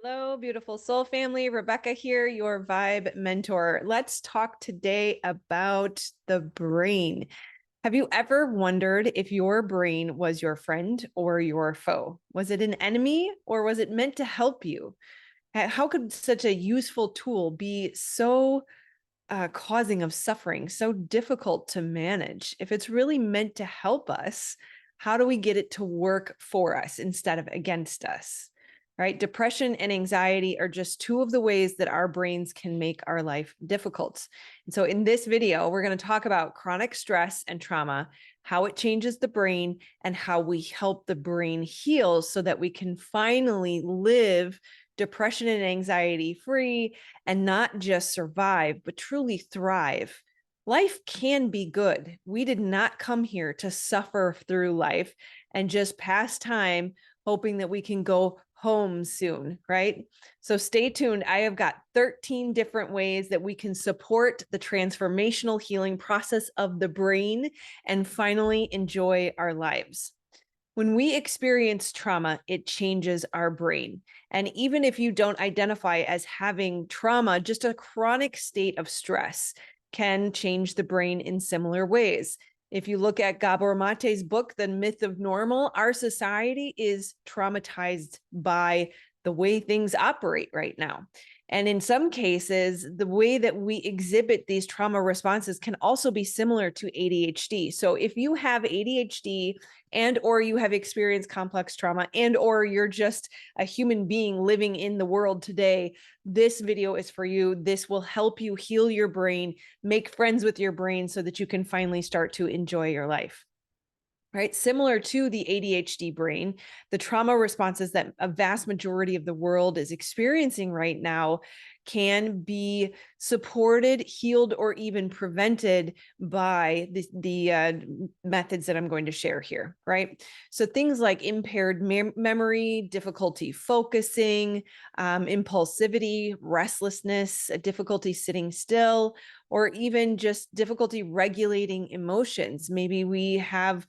Hello, beautiful soul family. Rebecca here, your vibe mentor. Let's talk today about the brain. Have you ever wondered if your brain was your friend or your foe? Was it an enemy or was it meant to help you? How could such a useful tool be so causing of suffering, so difficult to manage? If it's really meant to help us, how do we get it to work for us instead of against us? Right? Depression and anxiety are just two of the ways that our brains can make our life difficult. And so in this video, we're going to talk about chronic stress and trauma, how it changes the brain, and how we help the brain heal so that we can finally live depression and anxiety free and not just survive, but truly thrive. Life can be good. We did not come here to suffer through life and just pass time hoping that we can go home soon, right? So stay tuned. I have got 13 different ways that we can support the transformational healing process of the brain and finally enjoy our lives. When we experience trauma, it changes our brain. And even if you don't identify as having trauma, just a chronic state of stress can change the brain in similar ways. If you look at Gabor Mate's book, The Myth of Normal, our society is traumatized by the way things operate right now. And in some cases, the way that we exhibit these trauma responses can also be similar to ADHD. So if you have ADHD and or you have experienced complex trauma and or you're just a human being living in the world today, this video is for you. This will help you heal your brain, make friends with your brain so that you can finally start to enjoy your life. Right? Similar to the ADHD brain, the trauma responses that a vast majority of the world is experiencing right now can be supported, healed, or even prevented by the methods that I'm going to share here, right? So things like impaired memory, difficulty focusing, impulsivity, restlessness, difficulty sitting still, or even just difficulty regulating emotions. Maybe we have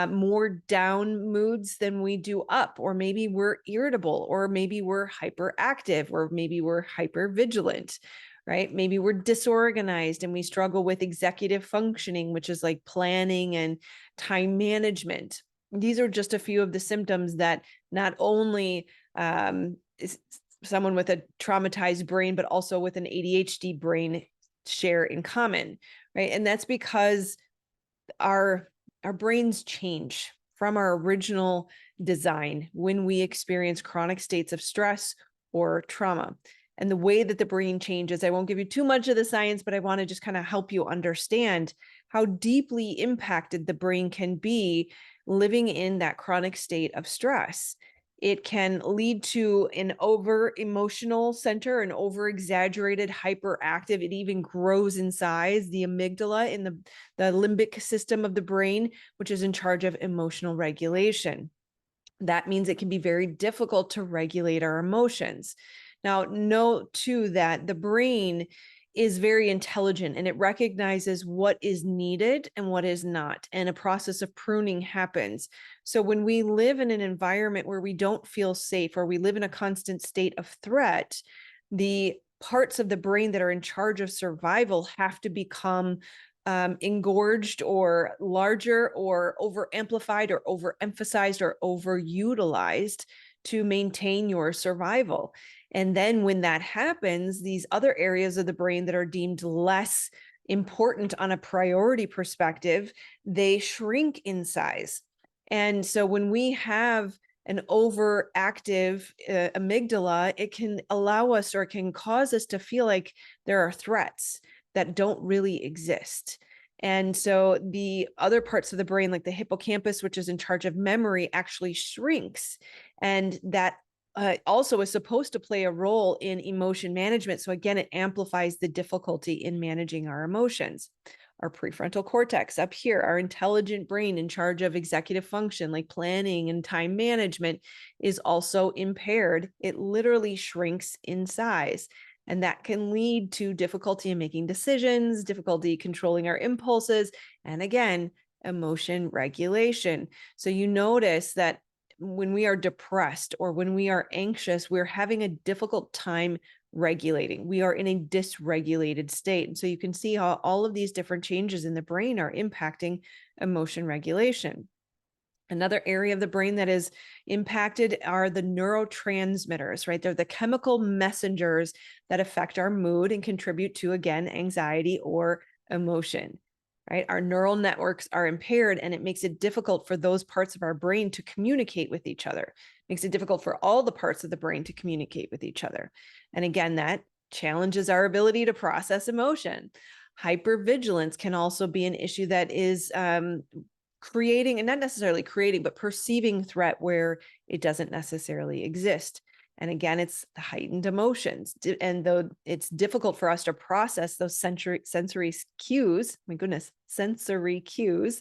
more down moods than we do up, or maybe we're irritable, or maybe we're hyperactive, or maybe we're hyper vigilant, right? Maybe we're disorganized and we struggle with executive functioning, which is like planning and time management. These are just a few of the symptoms that not only is someone with a traumatized brain, but also with an ADHD brain share in common, right? And that's because our brains change from our original design when we experience chronic states of stress or trauma. And the way that the brain changes, I won't give you too much of the science, but I want to just kind of help you understand how deeply impacted the brain can be living in that chronic state of stress. It can lead to an over emotional center, an over exaggerated hyperactive. It even grows in size, the amygdala in the limbic system of the brain, which is in charge of emotional regulation. That means it can be very difficult to regulate our emotions. Now, note too that the brain is very intelligent and it recognizes what is needed and what is not. And a process of pruning happens. So when we live in an environment where we don't feel safe or we live in a constant state of threat, the parts of the brain that are in charge of survival have to become engorged or larger or over amplified or overemphasized or overutilized to maintain your survival. And then when that happens, these other areas of the brain that are deemed less important on a priority perspective, they shrink in size. And so when we have an overactive amygdala, it can allow us or it can cause us to feel like there are threats that don't really exist. And so the other parts of the brain, like the hippocampus, which is in charge of memory, actually shrinks. And that also is supposed to play a role in emotion management. So again, it amplifies the difficulty in managing our emotions. Our prefrontal cortex up here, our intelligent brain in charge of executive function like planning and time management, is also impaired. It literally shrinks in size. And that can lead to difficulty in making decisions, difficulty controlling our impulses, and again, emotion regulation. So you notice that when we are depressed or when we are anxious, we're having a difficult time regulating. We are in a dysregulated state. And so you can see how all of these different changes in the brain are impacting emotion regulation. Another area of the brain that is impacted are the neurotransmitters, right? They're the chemical messengers that affect our mood and contribute to, again, anxiety or emotion, right? Our neural networks are impaired, and it makes it difficult for those parts of our brain to communicate with each other. It makes it difficult for all the parts of the brain to communicate with each other. And again, that challenges our ability to process emotion. Hypervigilance can also be an issue that is creating, and not necessarily creating, but perceiving threat where it doesn't necessarily exist. And again, it's the heightened emotions. And though it's difficult for us to process those sensory cues, my goodness, sensory cues,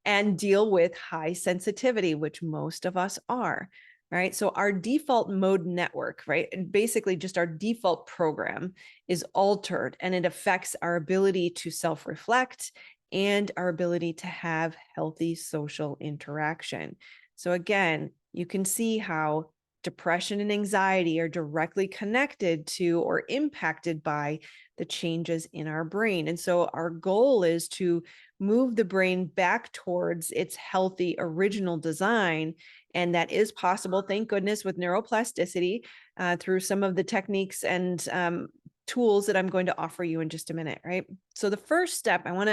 and deal with high sensitivity, which most of us are, right? So our default mode network, right? And basically just our default program is altered, and it affects our ability to self-reflect and our ability to have healthy social interaction. So again, you can see how depression and anxiety are directly connected to or impacted by the changes in our brain. And so our goal is to move the brain back towards its healthy original design. And that is possible, thank goodness, with neuroplasticity through some of the techniques and tools that I'm going to offer you in just a minute, right? So the first step, I want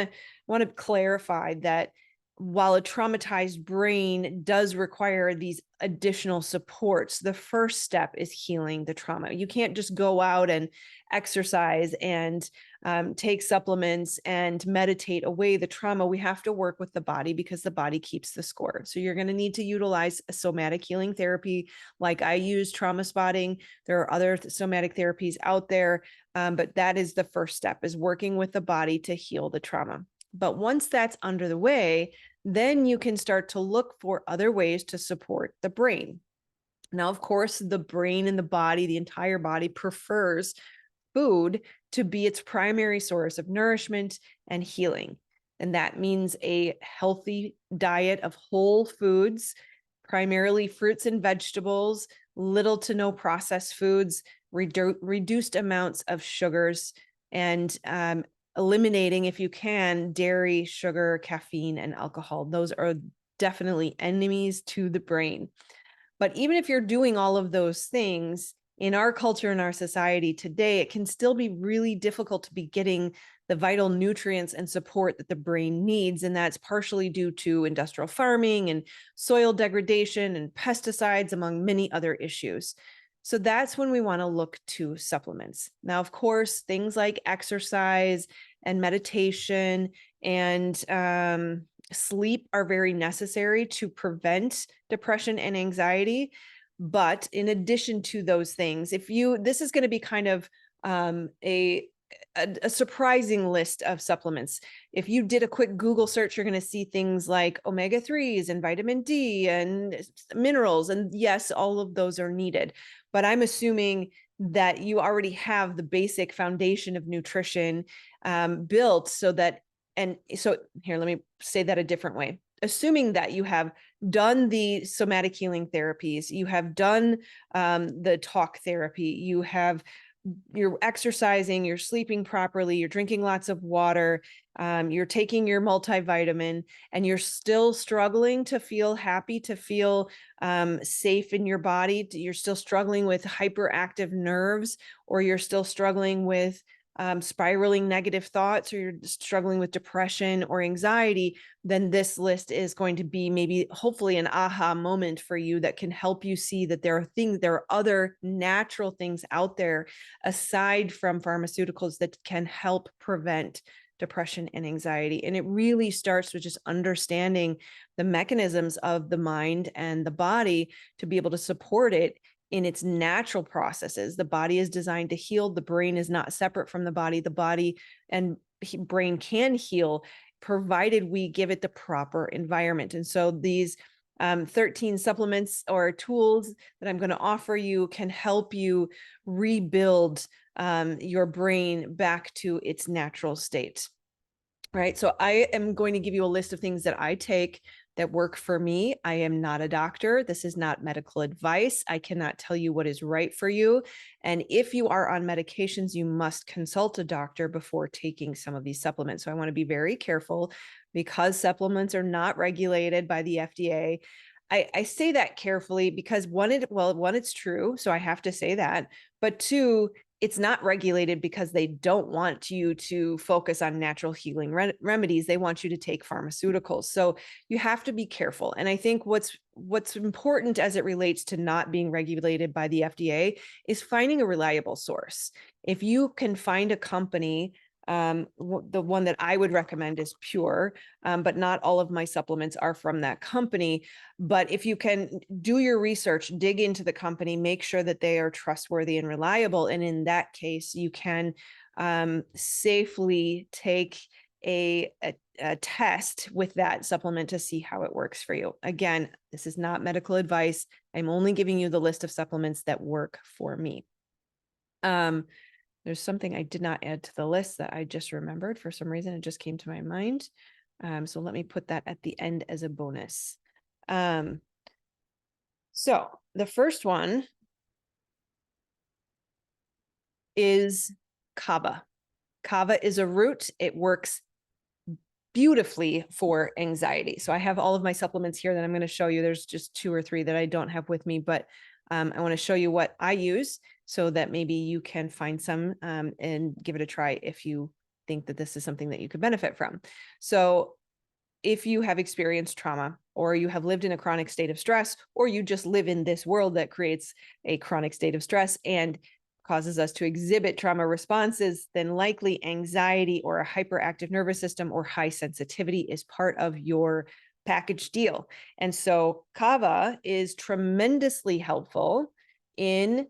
to clarify that while a traumatized brain does require these additional supports, the first step is healing the trauma. You can't just go out and exercise and take supplements and meditate away the trauma. We have to work with the body because the body keeps the score. So you're going to need to utilize a somatic healing therapy, like I use trauma spotting. There are other somatic therapies out there, but that is the first step, is working with the body to heal the trauma. But once that's under the way, then you can start to look for other ways to support the brain. Now, of course, the brain and the body, the entire body, prefers food to be its primary source of nourishment and healing. And that means a healthy diet of whole foods, primarily fruits and vegetables, little to no processed foods, reduced amounts of sugars, and eliminating, if you can, dairy, sugar, caffeine, and alcohol. Those are definitely enemies to the brain. But even if you're doing all of those things, in our culture, in our society today, it can still be really difficult to be getting the vital nutrients and support that the brain needs. And that's partially due to industrial farming and soil degradation and pesticides, among many other issues. So that's when we want to look to supplements. Now, of course, things like exercise and meditation and sleep are very necessary to prevent depression and anxiety. But in addition to those things, this is going to be kind of a surprising list of supplements. If you did a quick Google search, you're going to see things like omega-3s and vitamin D and minerals. And yes, all of those are needed. But I'm assuming that you already have the basic foundation of nutrition built so that, and so here, let me say that a different way. Assuming that you have done the somatic healing therapies, you have done the talk therapy, you're exercising, you're sleeping properly, you're drinking lots of water, you're taking your multivitamin, and you're still struggling to feel happy, to feel safe in your body, you're still struggling with hyperactive nerves, or you're still struggling with spiraling negative thoughts, or you're struggling with depression or anxiety, then this list is going to be maybe hopefully an aha moment for you that can help you see that there are other natural things out there aside from pharmaceuticals that can help prevent depression and anxiety. And it really starts with just understanding the mechanisms of the mind and the body to be able to support it in its natural processes. The body is designed to heal. The brain is not separate from the body. The body and brain can heal, provided we give it the proper environment. And so these 13 supplements or tools that I'm going to offer you can help you rebuild your brain back to its natural state. Right. So I am going to give you a list of things that I take that work for me. I am not a doctor. This is not medical advice. I cannot tell you what is right for you. And if you are on medications, you must consult a doctor before taking some of these supplements. So I want to be very careful because supplements are not regulated by the FDA. I say that carefully because one, it's true. So I have to say that. But two, it's not regulated because they don't want you to focus on natural healing remedies. They want you to take pharmaceuticals. So you have to be careful. And I think what's important as it relates to not being regulated by the FDA is finding a reliable source. If you can find a company, the one that I would recommend is Pure, but not all of my supplements are from that company. But if you can do your research, dig into the company, make sure that they are trustworthy and reliable. And in that case, you can safely take a test with that supplement to see how it works for you. Again, this is not medical advice. I'm only giving you the list of supplements that work for me. There's something I did not add to the list that I just remembered. For some reason, it just came to my mind. So let me put that at the end as a bonus. So the first one is kava. Kava is a root. It works beautifully for anxiety. So I have all of my supplements here that I'm going to show you. There's just 2 or 3 that I don't have with me, but I want to show you what I use so that maybe you can find some and give it a try if you think that this is something that you could benefit from. So if you have experienced trauma, or you have lived in a chronic state of stress, or you just live in this world that creates a chronic state of stress and causes us to exhibit trauma responses, then likely anxiety or a hyperactive nervous system or high sensitivity is part of your package deal. And so kava is tremendously helpful in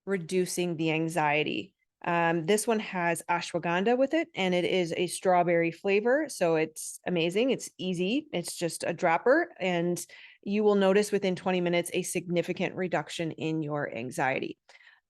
reducing the anxiety. This one has ashwagandha with it, and it is a strawberry flavor. So it's amazing. It's easy. It's just a dropper, and you will notice within 20 minutes a significant reduction in your anxiety.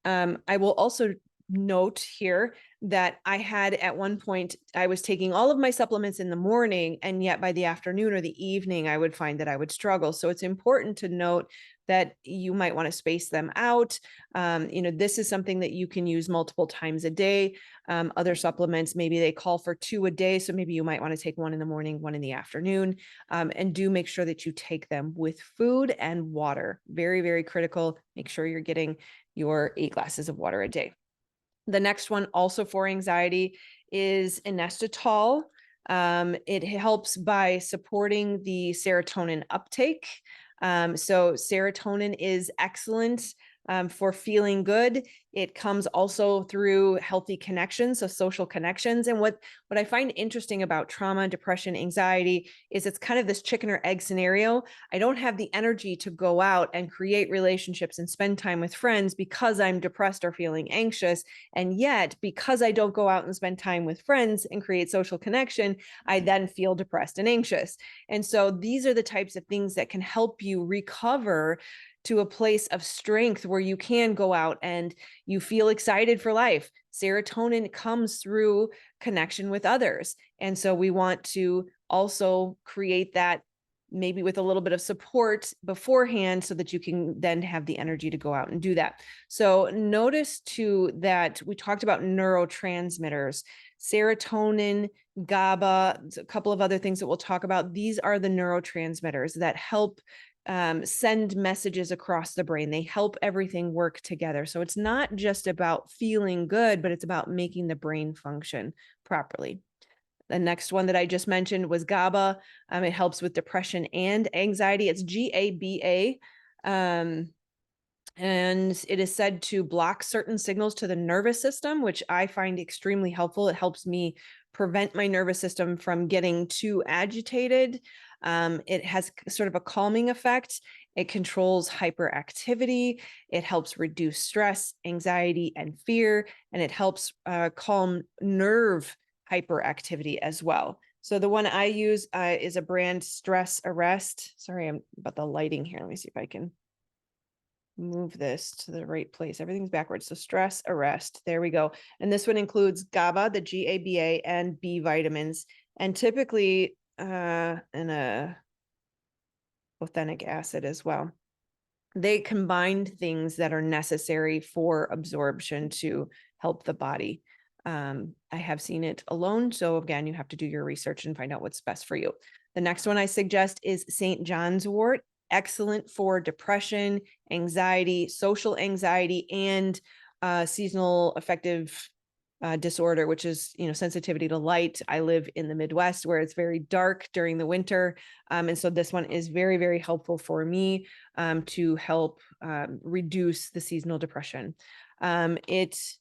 I will also note here that I had at one point, I was taking all of my supplements in the morning, and yet by the afternoon or the evening, I would find that I would struggle. So it's important to note that you might want to space them out. This is something that you can use multiple times a day. Other supplements, maybe they call for 2 a day. So maybe you might want to take 1 in the morning, 1 in the afternoon, and do make sure that you take them with food and water. Very, very critical. Make sure you're getting your 8 glasses of water a day. The next one, also for anxiety, is inositol. It helps by supporting the serotonin uptake. So serotonin is excellent for feeling good. It comes also through healthy connections, so social connections. And what I find interesting about trauma, depression, anxiety is it's kind of this chicken or egg scenario. I don't have the energy to go out and create relationships and spend time with friends because I'm depressed or feeling anxious. And yet, because I don't go out and spend time with friends and create social connection, I then feel depressed and anxious. And so these are the types of things that can help you recover to a place of strength where you can go out and you feel excited for life. Serotonin comes through connection with others. And so we want to also create that maybe with a little bit of support beforehand so that you can then have the energy to go out and do that. So notice too that we talked about neurotransmitters, serotonin, GABA, a couple of other things that we'll talk about. These are the neurotransmitters that help send messages across the brain. They help everything work together. So it's not just about feeling good, but it's about making the brain function properly. The next one that I just mentioned was GABA. It helps with depression and anxiety. It's GABA. And it is said to block certain signals to the nervous system, which I find extremely helpful. It helps me prevent my nervous system from getting too agitated. It has sort of a calming effect. It controls hyperactivity. It helps reduce stress, anxiety, and fear, and it helps calm nerve hyperactivity as well. So the one I use is a brand Stress Arrest. Sorry, I'm about the lighting here. Let me see if I can move this to the right place. Everything's backwards. So Stress Arrest. There we go. And this one includes GABA, the GABA, and B vitamins. And typically in a oxalic acid as well. They combined things that are necessary for absorption to help the body. I have seen it alone. So again, you have to do your research and find out what's best for you. The next one I suggest is St. John's wort. Excellent for depression, anxiety, social anxiety, and seasonal affective disorder, which is, sensitivity to light. I live in the Midwest where it's very dark during the winter. And so this one is very, very helpful for me to help reduce the seasonal depression. This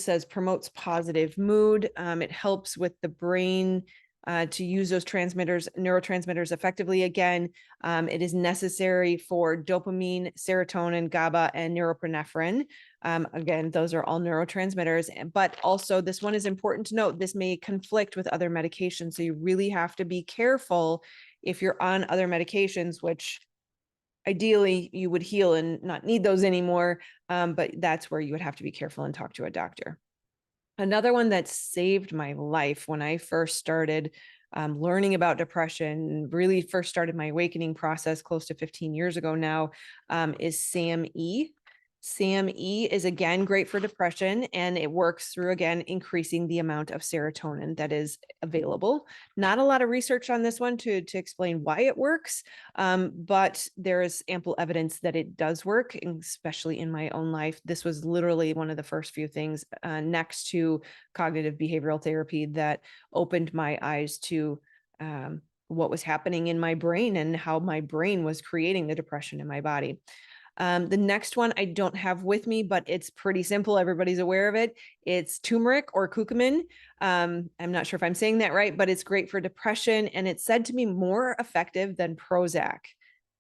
says promotes positive mood. It helps with the brain to use those neurotransmitters effectively. Again, it is necessary for dopamine, serotonin, GABA, and norepinephrine. Again, those are all neurotransmitters, but also this one is important to note. This may conflict with other medications. So you really have to be careful if you're on other medications, which ideally you would heal and not need those anymore. But that's where you would have to be careful and talk to a doctor. Another one that saved my life when I first started learning about depression, really first started my awakening process close to 15 years ago now, is SAMe. SAMe is again great for depression, and it works through, again, increasing the amount of serotonin that is available. Not a lot of research on this one to explain why it works, but there is ample evidence that it does work, especially in my own life. This was literally one of the first few things next to cognitive behavioral therapy that opened my eyes to what was happening in my brain and how my brain was creating the depression in my body. The next one I don't have with me, but it's pretty simple. Everybody's aware of it. It's turmeric or curcumin. I'm not sure if I'm saying that right, but it's great for depression. And it's said to be more effective than Prozac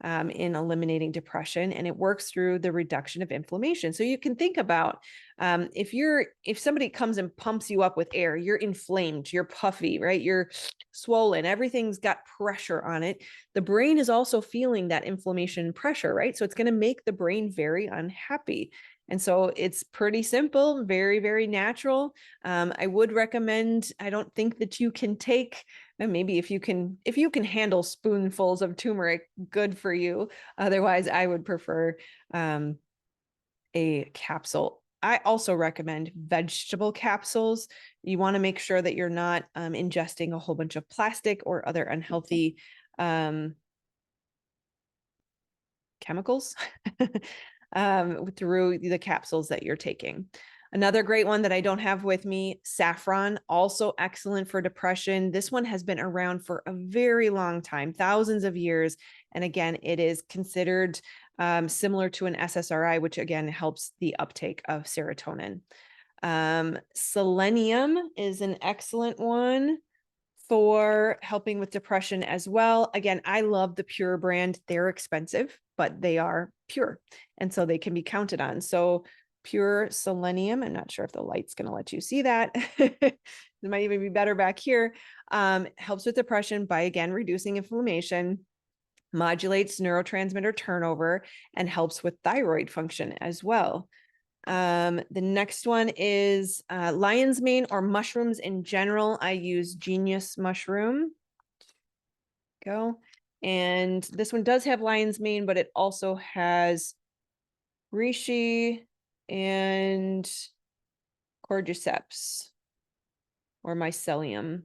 in eliminating depression. And it works through the reduction of inflammation. So you can think about if somebody comes and pumps you up with air, you're inflamed, you're puffy, right? You're swollen, everything's got pressure on it. The brain is also feeling that inflammation pressure, right? So it's going to make the brain very unhappy. And so it's pretty simple, very, very natural. I would recommend, I don't think that you can take, and maybe if you can handle spoonfuls of turmeric, good for you. Otherwise, I would prefer a capsule. I also recommend vegetable capsules. You want to make sure that you're not ingesting a whole bunch of plastic or other unhealthy chemicals through the capsules that you're taking. Another great one that I don't have with me, saffron, also excellent for depression. This one has been around for a very long time, thousands of years. And again, it is considered similar to an SSRI, which again helps the uptake of serotonin. Selenium is an excellent one for helping with depression as well. Again, I love the Pure brand. They're expensive, but they are pure. And so they can be counted on. So Pure selenium, I'm not sure if the light's going to let you see that. It might even be better back here. Helps with depression by, again, reducing inflammation, modulates neurotransmitter turnover, and helps with thyroid function as well. The next one is lion's mane or mushrooms in general. I use Genius mushroom. Go. And this one does have lion's mane, but it also has reishi and cordyceps or mycelium.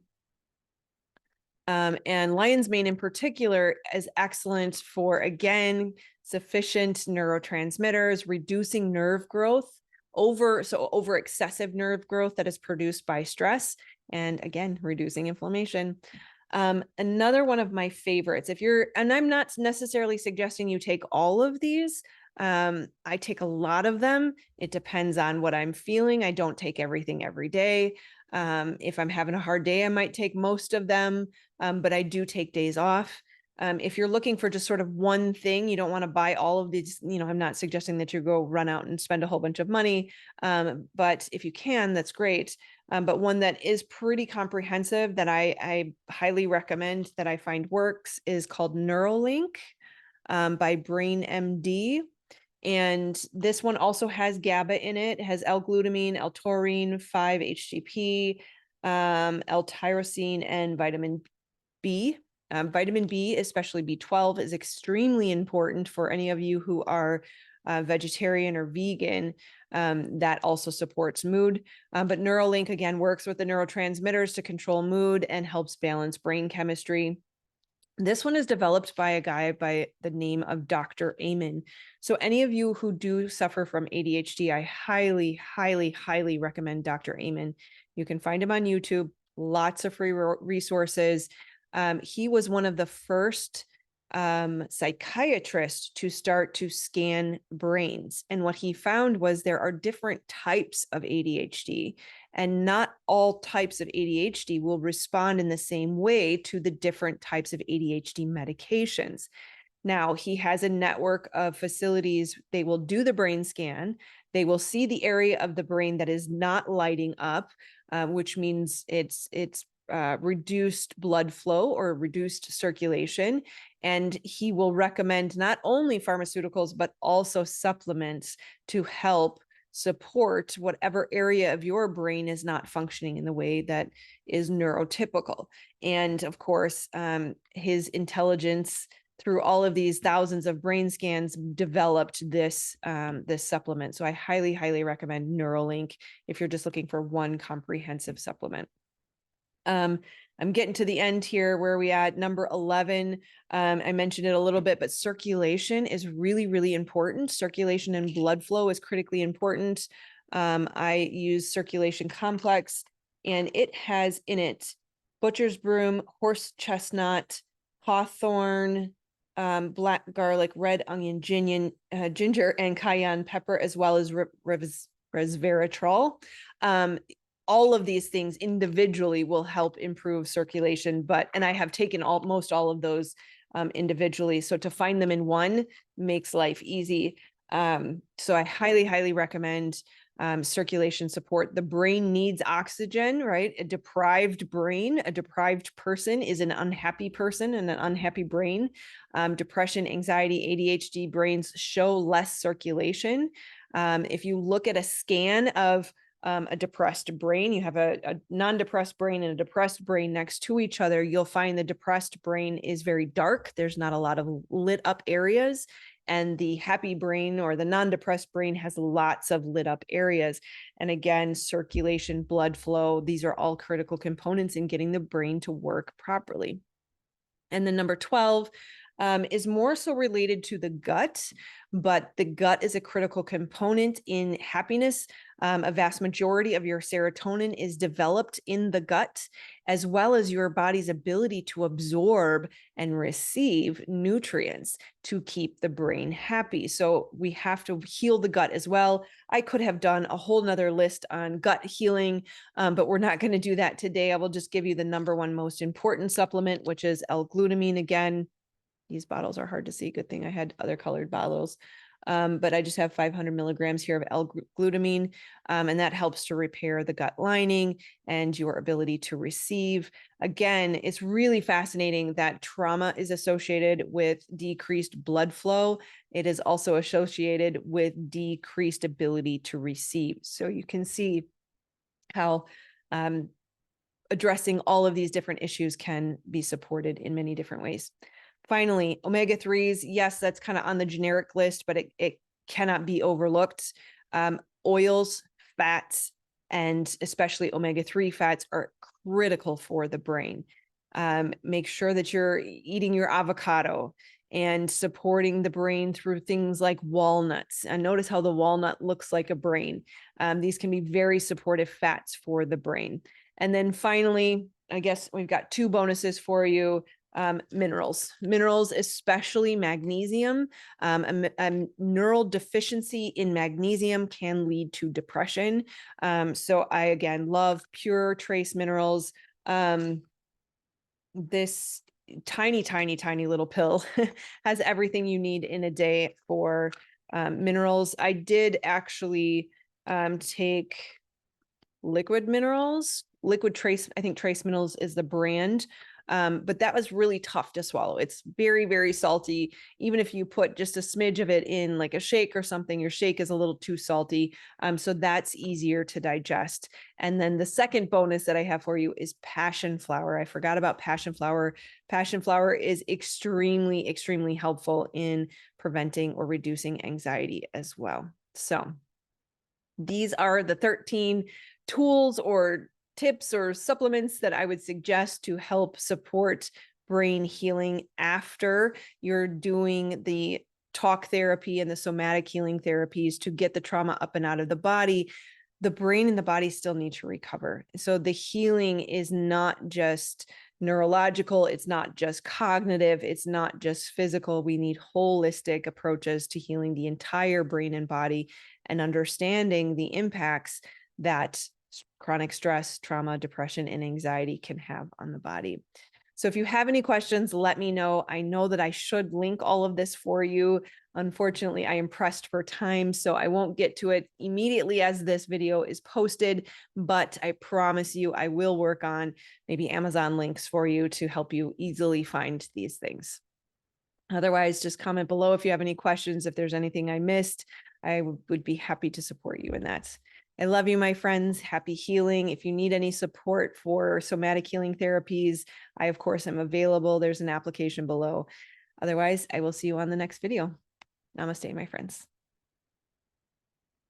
And lion's mane in particular is excellent for, again, sufficient neurotransmitters, reducing nerve growth over excessive nerve growth that is produced by stress, and again, reducing inflammation. Another one of my favorites, and I'm not necessarily suggesting you take all of these. I take a lot of them. It depends on what I'm feeling. I don't take everything every day. If I'm having a hard day, I might take most of them, but I do take days off. If you're looking for just sort of one thing, you don't want to buy all of these, I'm not suggesting that you go run out and spend a whole bunch of money. But if you can, that's great. But one that is pretty comprehensive that I highly recommend that I find works is called Neuralink by Brain MD. And this one also has GABA in it. It has L-glutamine, L-taurine, 5-HTP, L-tyrosine, and vitamin B. Vitamin B, especially B12, is extremely important for any of you who are vegetarian or vegan. That also supports mood. But Neuralink, again, works with the neurotransmitters to control mood and helps balance brain chemistry. This one is developed by a guy by the name of Dr. Amen. So any of you who do suffer from ADHD, I highly, highly, highly recommend Dr. Amen. You can find him on YouTube, lots of free resources. He was one of the first psychiatrists to start to scan brains. And what he found was there are different types of ADHD, and not all types of ADHD will respond in the same way to the different types of ADHD medications. Now, he has a network of facilities. They will do the brain scan. They will see the area of the brain that is not lighting up, which means it's reduced blood flow or reduced circulation. And he will recommend not only pharmaceuticals, but also supplements to help support whatever area of your brain is not functioning in the way that is neurotypical. And of course, his intelligence through all of these thousands of brain scans developed this supplement. So I highly, highly recommend Neuralink if you're just looking for one comprehensive supplement. I'm getting to the end here. Where are we at? Number 11. I mentioned it a little bit, but circulation is really, really important. Circulation and blood flow is critically important. I use Circulation Complex, and it has in it butcher's broom, horse chestnut, hawthorn, black garlic, red onion, ginger, and cayenne pepper, as well as resveratrol. All of these things individually will help improve circulation, and I have taken almost all of those individually. So to find them in one makes life easy. So I highly, highly recommend circulation support. The brain needs oxygen, right? A deprived brain, a deprived person is an unhappy person and an unhappy brain. Depression, anxiety, ADHD brains show less circulation. If you look at a scan of a depressed brain, you have a non-depressed brain and a depressed brain next to each other, you'll find the depressed brain is very dark. There's not a lot of lit up areas. And the happy brain or the non-depressed brain has lots of lit up areas. And again, circulation, blood flow, these are all critical components in getting the brain to work properly. And then number 12 is more so related to the gut, but the gut is a critical component in happiness. A vast majority of your serotonin is developed in the gut, as well as your body's ability to absorb and receive nutrients to keep the brain happy. So we have to heal the gut as well. I could have done a whole nother list on gut healing, but we're not going to do that today. I will just give you the number one most important supplement, which is L-glutamine. Again, these bottles are hard to see. Good thing I had other colored bottles. But I just have 500 milligrams here of L-glutamine, and that helps to repair the gut lining and your ability to receive. Again, it's really fascinating that trauma is associated with decreased blood flow. It is also associated with decreased ability to receive. So you can see how addressing all of these different issues can be supported in many different ways. Finally, omega-3s, yes, that's kind of on the generic list, but it cannot be overlooked. Oils, fats, and especially omega-3 fats are critical for the brain. Make sure that you're eating your avocado and supporting the brain through things like walnuts. And notice how the walnut looks like a brain. These can be very supportive fats for the brain. And then finally, I guess we've got two bonuses for you. Minerals, especially magnesium. A neural deficiency in magnesium can lead to depression. So I, again, love pure trace minerals. This tiny, tiny, tiny little pill has everything you need in a day for minerals. I did actually take liquid minerals, liquid trace, I think Trace Minerals is the brand. But that was really tough to swallow. It's very, very salty. Even if you put just a smidge of it in like a shake or something, your shake is a little too salty. So that's easier to digest. And then the second bonus that I have for you is passion flower. I forgot about passion flower. Passion flower is extremely, extremely helpful in preventing or reducing anxiety as well. So these are the 13 tools or tips or supplements that I would suggest to help support brain healing after you're doing the talk therapy and the somatic healing therapies to get the trauma up and out of the body. The brain and the body still need to recover. So the healing is not just neurological, it's not just cognitive, it's not just physical. We need holistic approaches to healing the entire brain and body and understanding the impacts that chronic stress, trauma, depression, and anxiety can have on the body. So if you have any questions, let me know. I know that I should link all of this for you. Unfortunately, I am pressed for time, so I won't get to it immediately as this video is posted, but I promise you I will work on maybe Amazon links for you to help you easily find these things. Otherwise, just comment below if you have any questions. If there's anything I missed, I would be happy to support you in that. I love you, my friends. Happy healing. If you need any support for somatic healing therapies, I, of course, am available. There's an application below. Otherwise, I will see you on the next video. Namaste, my friends.